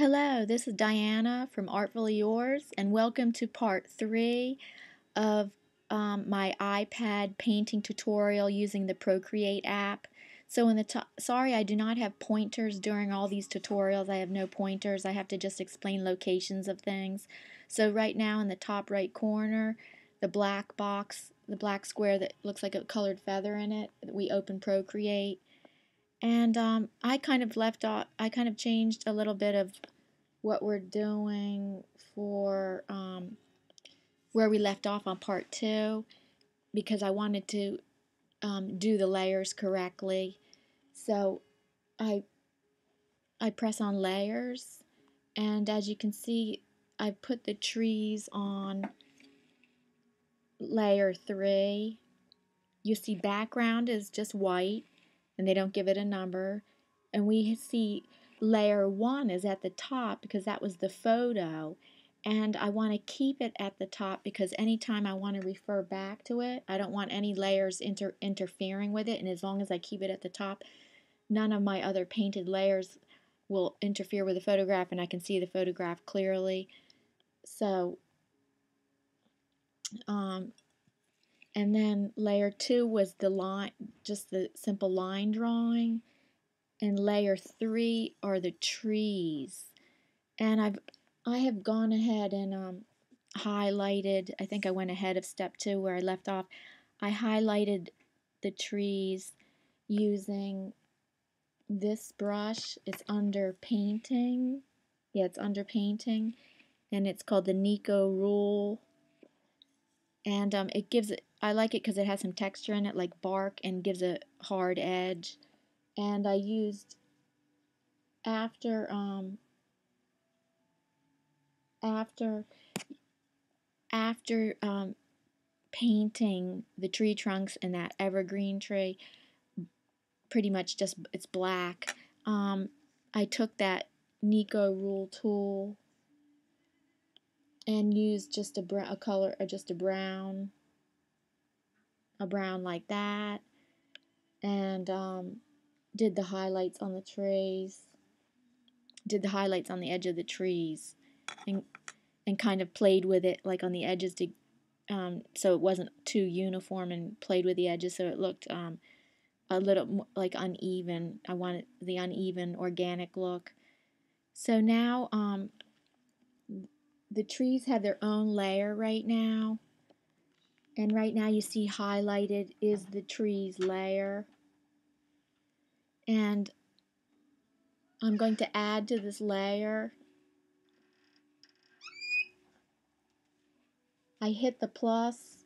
Hello, this is Diana from Artfully Yours, and welcome to part 3 of my iPad painting tutorial using the Procreate app. So sorry, I do not have pointers during all these tutorials. I have no pointers. I have to just explain locations of things. So right now in the top right corner, the black box, the black square that looks like a colored feather in it, we open Procreate. And I kind of changed a little bit of what we're doing for where we left off on part 2 because I wanted to do the layers correctly. So I press on layers, and as you can see, I put the trees on layer 3. You see background is just white, and they don't give it a number. And we see layer 1 is at the top because that was the photo. And I want to keep it at the top because anytime I want to refer back to it, I don't want any layers interfering with it. And as long as I keep it at the top, none of my other painted layers will interfere with the photograph and I can see the photograph clearly. So, and then layer 2 was the line, just the simple line drawing. And layer 3 are the trees. And I have gone ahead and highlighted, I think I went ahead of step 2 where I left off. I highlighted the trees using this brush. It's under painting. Yeah, it's under painting. And it's called the Nico Rule. And it gives it, I like it because it has some texture in it like bark and gives a hard edge. And I used after painting the tree trunks and that evergreen tree, pretty much just it's black. I took that Nico Rule tool and used just a color, or just a brown like that, and did the highlights on the trees, did the highlights on the edge of the trees, and kind of played with it like on the edges to so it wasn't too uniform, and played with the edges so it looked a little like uneven. I wanted the uneven organic look. So now the trees have their own layer right now, and right now you see highlighted is the trees layer, and I'm going to add to this layer. I hit the plus.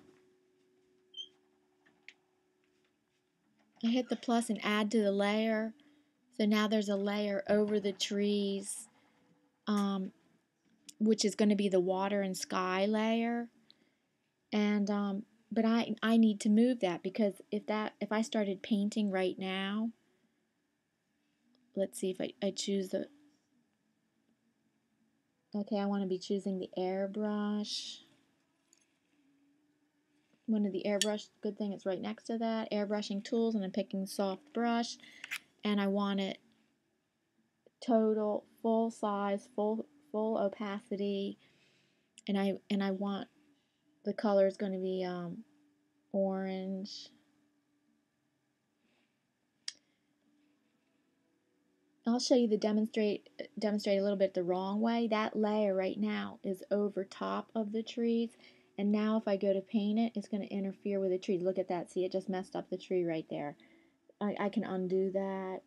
I hit the plus and add to the layer. So now there's a layer over the trees, which is going to be the water and sky layer. And but I need to move that because if I started painting right now, let's see if I choose the, okay, I want to be choosing the airbrush. One of the airbrush, good thing it's right next to that, airbrushing tools, and I'm picking soft brush, and I want it total, full size, full opacity, and I want the color is going to be orange. I'll show you the demonstrate a little bit the wrong way. That layer right now is over top of the trees, and now if I go to paint it, it's going to interfere with the trees. Look at that. See, it just messed up the tree right there. I can undo that.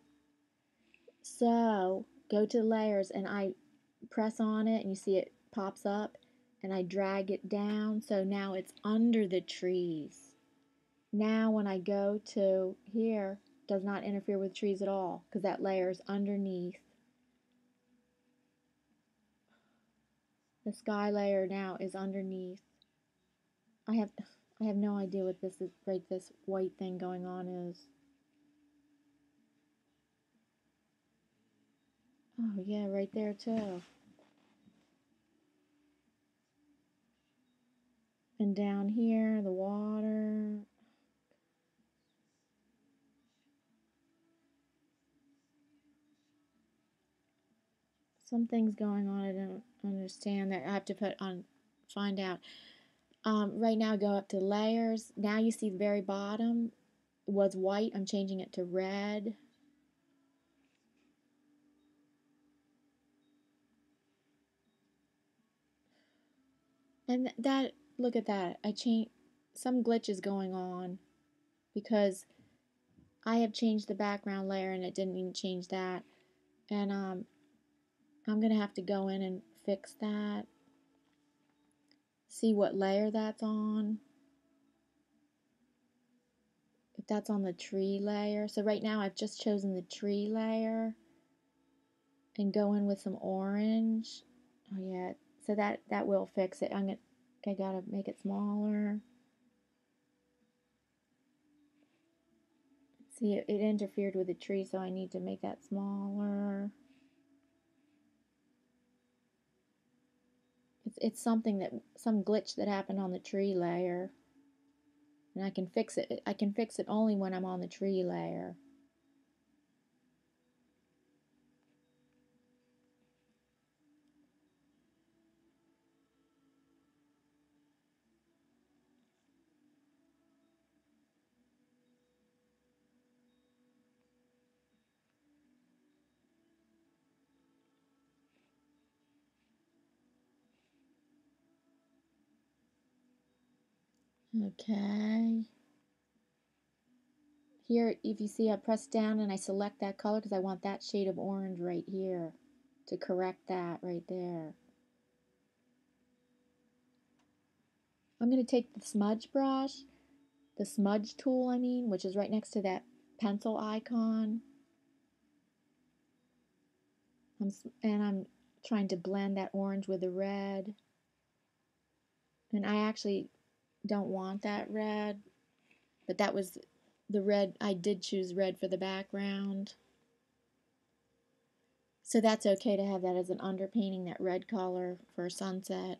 So go to layers, and I press on it, and you see it pops up, and I drag it down, so now it's under the trees. Now when I go to here, does not interfere with trees at all because that layer is underneath. The sky layer now is underneath. I have no idea what this is, right, this white thing going on is. Oh yeah, right there too. And down here, the water. Something's going on. I don't understand that. I have to find out. Right now, go up to layers. Now you see the very bottom was white. I'm changing it to red. And that, look at that. Some glitch is going on because I have changed the background layer and it didn't even change that. And I'm going to have to go in and fix that. See what layer that's on. If that's on the tree layer. So right now I've just chosen the tree layer and go in with some orange. Oh yeah, so that will fix it. I gotta make it smaller. See, it interfered with the tree, so I need to make that smaller. It's some glitch that happened on the tree layer, and I can fix it. I can fix it only when I'm on the tree layer. Okay. Here, if you see, I press down and I select that color because I want that shade of orange right here to correct that right there. I'm going to take the smudge brush, the smudge tool, which is right next to that pencil icon. I'm trying to blend that orange with the red. And I actually don't want that red, but that was the red. I did choose red for the background. So that's okay to have that as an underpainting, that red color for a sunset.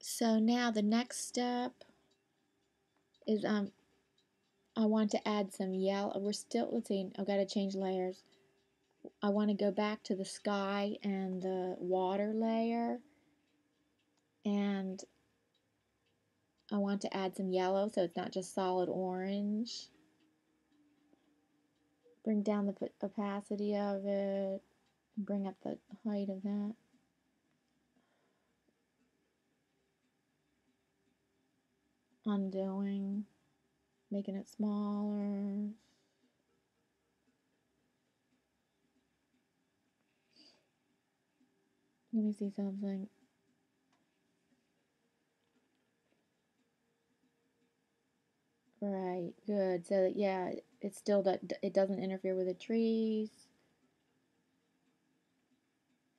So now the next step is I want to add some yellow. Let's see, I've got to change layers. I want to go back to the sky and the water layer, and I want to add some yellow so it's not just solid orange. Bring down the opacity of it, bring up the height of that. Undoing, making it smaller. Let me see something. Right, good. So yeah, it doesn't interfere with the trees.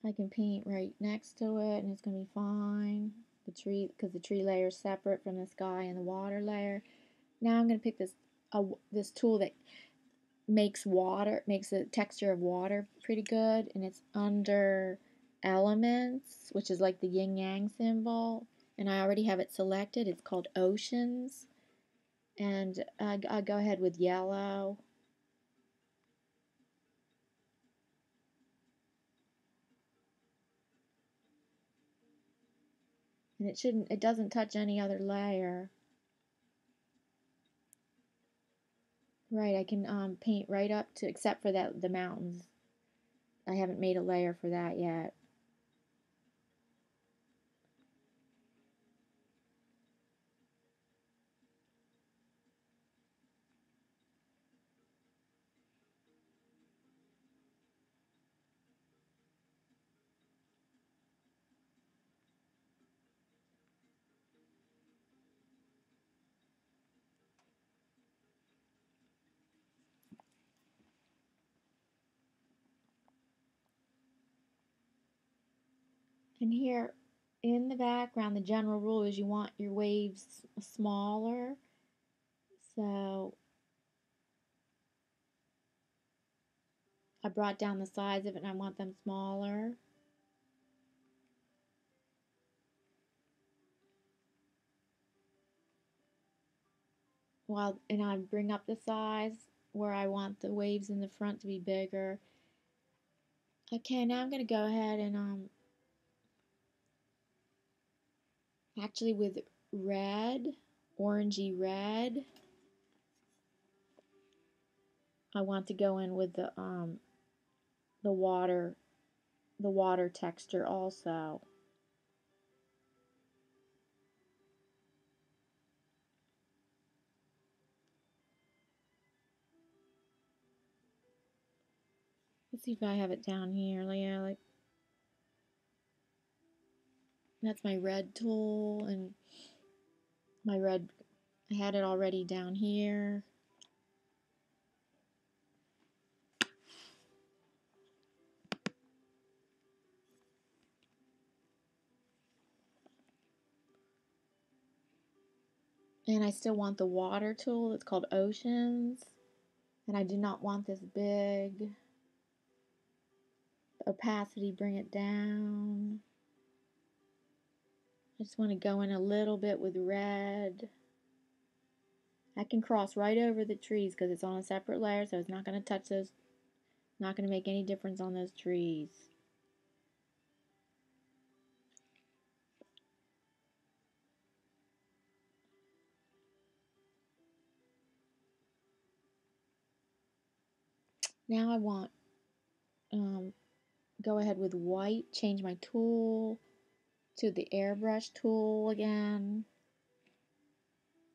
I can paint right next to it and it's going to be fine. Because the tree layer is separate from the sky and the water layer. Now I'm going to pick this tool that makes the texture of water pretty good, and it's under elements, which is like the yin yang symbol, and I already have it selected. It's called oceans, and I go ahead with yellow. And it doesn't touch any other layer. Right, I can paint right up to, except for the mountains. I haven't made a layer for that yet. And here in the background, the general rule is you want your waves smaller. So I brought down the size of it and I want them smaller. and I bring up the size where I want the waves in the front to be bigger. Okay, now I'm going to go ahead and actually with red, orangey red, I want to go in with the water texture also. Let's see if I have it down here. Yeah, like that's my red tool, and my red, I had it already down here. And I still want the water tool. It's called Oceans. And I do not want this big. Opacity, bring it down. I just want to go in a little bit with red. I can cross right over the trees because it's on a separate layer, so it's not going to touch those, not going to make any difference on those trees. Now I want, go ahead with white, change my tool to the airbrush tool again.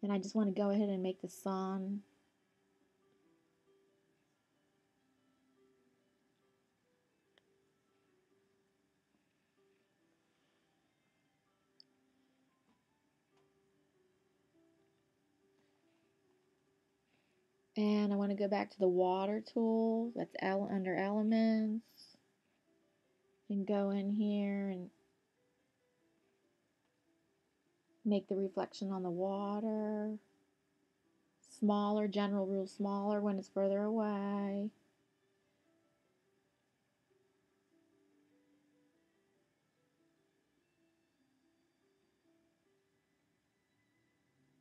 And I just want to go ahead and make the sun. And I want to go back to the water tool. That's under elements. And go in here and make the reflection on the water smaller, general rule smaller when it's further away.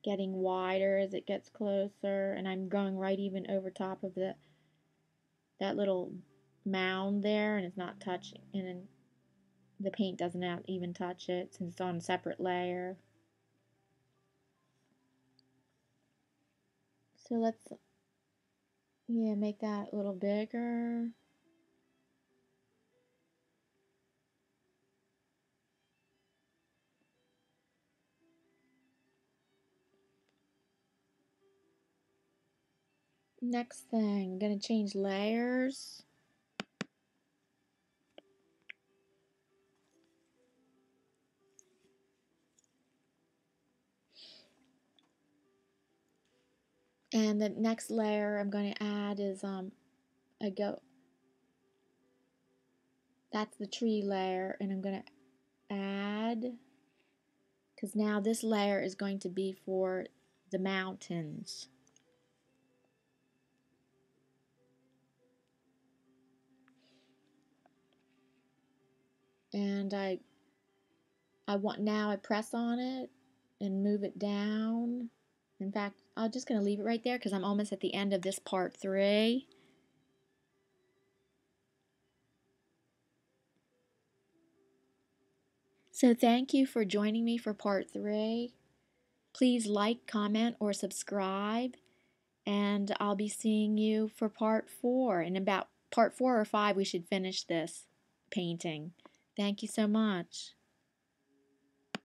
Getting wider as it gets closer, and I'm going right even over top of that little mound there, and it's not touching, and the paint doesn't even touch it since it's on a separate layer. So let's make that a little bigger. Next thing, I'm going to change layers. And the next layer I'm going to add is that's the tree layer, and I'm going to add, because now this layer is going to be for the mountains. And I press on it and move it down. In fact, I'm just going to leave it right there because I'm almost at the end of this part 3. So thank you for joining me for part 3. Please like, comment, or subscribe, and I'll be seeing you for part 4. In about part 4 or 5, we should finish this painting. Thank you so much.